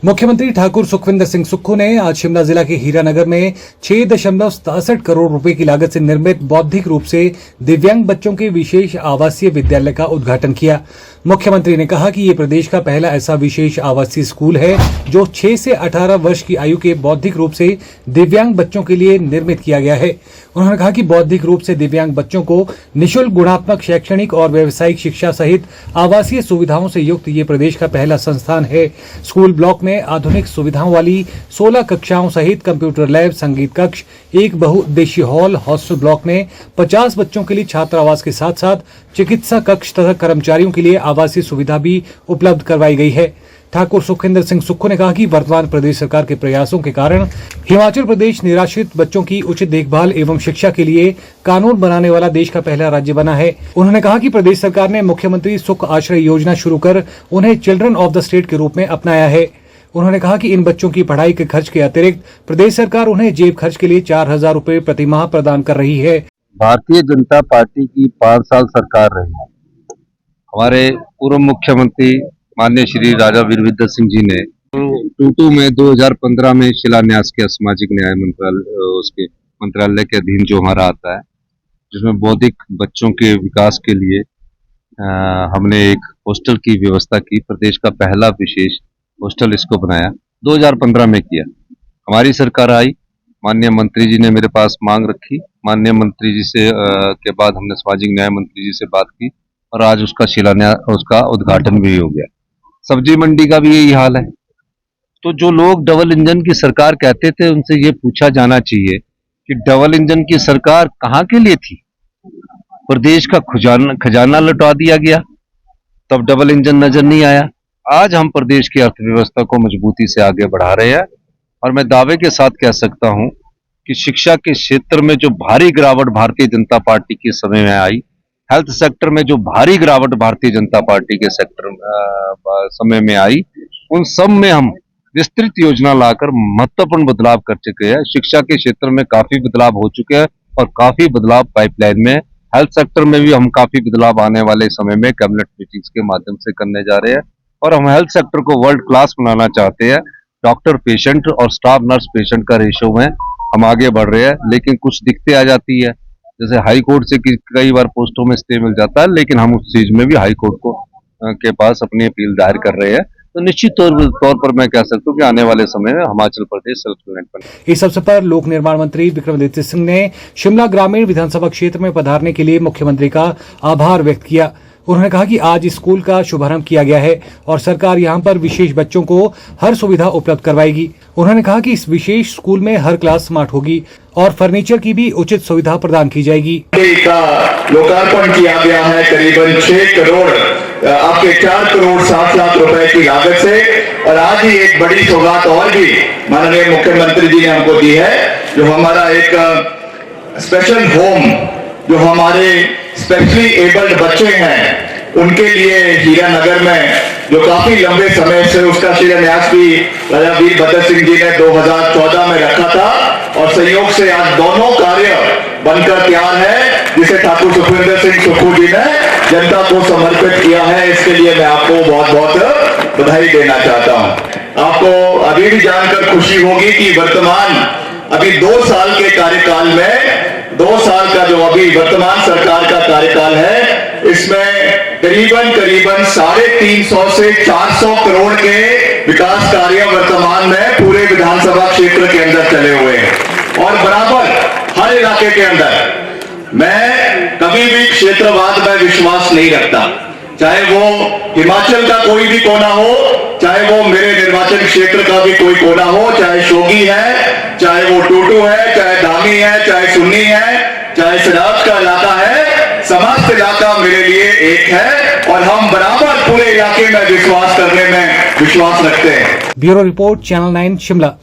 मुख्यमंत्री ठाकुर सुखविंदर सिंह सुक्खू ने आज शिमला जिला के हीरानगर में 6.67 करोड़ रुपए की लागत से निर्मित बौद्धिक रूप से दिव्यांग बच्चों के विशेष आवासीय विद्यालय का उद्घाटन किया। मुख्यमंत्री ने कहा कि ये प्रदेश का पहला ऐसा विशेष आवासीय स्कूल है जो 6 से 18 वर्ष की आयु के बौद्धिक रूप से दिव्यांग बच्चों के लिए निर्मित किया गया है। उन्होंने कहा कि बौद्धिक रूप से दिव्यांग बच्चों को निःशुल्क गुणात्मक शैक्षणिक और व्यावसायिक शिक्षा सहित आवासीय सुविधाओं से युक्त ये प्रदेश का पहला संस्थान है। स्कूल ब्लॉक में आधुनिक सुविधाओं वाली 16 कक्षाओं सहित कंप्यूटर लैब, संगीत कक्ष, एक बहुउद्देशीय हॉल, हॉस्टल ब्लॉक में 50 बच्चों के लिए छात्रावास के साथ साथ चिकित्सा कक्ष तथा कर्मचारियों के लिए आवासीय सुविधा भी उपलब्ध करवाई गई है। ठाकुर सुखविंदर सिंह सुक्खू ने कहा कि वर्तमान प्रदेश सरकार के प्रयासों के कारण हिमाचल प्रदेश निराश्रित बच्चों की उचित देखभाल एवं शिक्षा के लिए कानून बनाने वाला देश का पहला राज्य बना है। उन्होंने कहा कि प्रदेश सरकार ने मुख्यमंत्री सुख आश्रय योजना शुरू कर उन्हें चिल्ड्रन ऑफ द स्टेट के रूप में अपनाया है। उन्होंने कहा कि इन बच्चों की पढ़ाई के खर्च के अतिरिक्त प्रदेश सरकार उन्हें जेब खर्च के लिए 4,000 रुपए प्रति माह प्रदान कर रही है। भारतीय जनता पार्टी की 5 साल सरकार रही। हमारे पूर्व मुख्यमंत्री माननीय श्री राजा वीरभद्र सिंह जी ने 22 में 2015 में शिलान्यास किया सामाजिक न्याय मंत्रालय, उसके मंत्रालय के अधीन जो हमारा आता है, जिसमें बौद्धिक बच्चों के विकास के लिए हमने एक हॉस्टल की व्यवस्था की। प्रदेश का पहला विशेष हॉस्टल इसको बनाया 2015 में किया। हमारी सरकार आई, माननीय मंत्री जी ने मेरे पास मांग रखी। माननीय मंत्री जी से के बाद हमने सामाजिक न्याय मंत्री जी से बात की और आज उसका शिलान्यास, उसका उद्घाटन भी हो गया। सब्जी मंडी का भी यही हाल है। तो जो लोग डबल इंजन की सरकार कहते थे, उनसे ये पूछा जाना चाहिए कि डबल इंजन की सरकार कहाँ के लिए थी? प्रदेश का खजाना लौटा दिया गया, तब डबल इंजन नजर नहीं आया। आज हम प्रदेश की अर्थव्यवस्था को मजबूती से आगे बढ़ा रहे हैं और मैं दावे के साथ कह सकता हूं कि शिक्षा के क्षेत्र में जो भारी गिरावट भारतीय जनता पार्टी के समय में आई, हेल्थ सेक्टर में जो भारी गिरावट भारतीय जनता पार्टी के समय में आई, उन सब में हम विस्तृत योजना लाकर महत्वपूर्ण बदलाव कर चुके हैं। शिक्षा के क्षेत्र में काफी बदलाव हो चुके हैं और काफी बदलाव पाइपलाइन में। हेल्थ सेक्टर में भी हम काफी बदलाव आने वाले समय में कैबिनेट मीटिंग्स के माध्यम से करने जा रहे हैं और हम हेल्थ सेक्टर को वर्ल्ड क्लास बनाना चाहते हैं। डॉक्टर पेशेंट और स्टाफ नर्स पेशेंट का रेशो में हम आगे बढ़ रहे हैं, लेकिन कुछ दिक्कतें आ जाती है। जैसे हाई कोर्ट से कई बार पोस्टों में स्टे मिल जाता है, लेकिन हम उस चीज में भी हाई कोर्ट को के पास अपनी अपील दायर कर रहे हैं। तो निश्चित तौर पर मैं कह सकता हूँ कि आने वाले समय में हिमाचल प्रदेश सेल्फ रिलायंट बने। इस अवसर पर लोक निर्माण मंत्री विक्रमादित्य सिंह ने शिमला ग्रामीण विधानसभा क्षेत्र में पधारने के लिए मुख्यमंत्री का आभार व्यक्त किया। उन्होंने कहा कि आज स्कूल का शुभारंभ किया गया है और सरकार यहां पर विशेष बच्चों को हर सुविधा उपलब्ध करवाएगी। उन्होंने कहा कि इस विशेष स्कूल में हर क्लास स्मार्ट होगी और फर्नीचर की भी उचित सुविधा प्रदान की जाएगी। का लोकार्पण किया गया है करीबन 6 करोड़ आपके 4 करोड़ 7 लाख रुपए की लागत से। और आज ही एक बड़ी सौगात और भी माननीय मुख्यमंत्री जी ने हमको दी है, जो हमारा एक स्पेशल होम, जो हमारे स्पेशली एबल्ड बच्चे हैं उनके लिए हीरानगर में, जो काफी लंबे समय से उसका शिलान्यास भी राजा वीरभद्र सिंह जी ने 2014 में रखा था और संयोग से आज दोनों कार्य बनकर तैयार है, जिसे ठाकुर सुखविंदर सिंह सुक्खू जी ने जनता को समर्पित किया है। इसके लिए मैं आपको बहुत बहुत बधाई देना चाहता हूं। आपको अभी भी जानकर खुशी होगी कि वर्तमान अभी 2 साल के कार्यकाल में, 2 साल का जो अभी वर्तमान सरकार का कार्यकाल है, इसमें करीबन 350 से 400 करोड़ के विकास कार्य वर्तमान में पूरे विधानसभा क्षेत्र के अंदर चले हुए हैं और बराबर हर इलाके के अंदर। मैं कभी भी क्षेत्रवाद में विश्वास नहीं रखता, चाहे वो हिमाचल का कोई भी कोना हो, चाहे वो मेरे निर्वाचन क्षेत्र का भी कोई कोना हो, चाहे शोगी है, चाहे वो टूटू है, चाहे धामी है, चाहे सुन्नी है, चाहे सराज का इलाका है, समस्त इलाका मेरे लिए एक है और हम बराबर पूरे इलाके में विश्वास करने में विश्वास रखते हैं। Bureau report, channel 9 Shimla.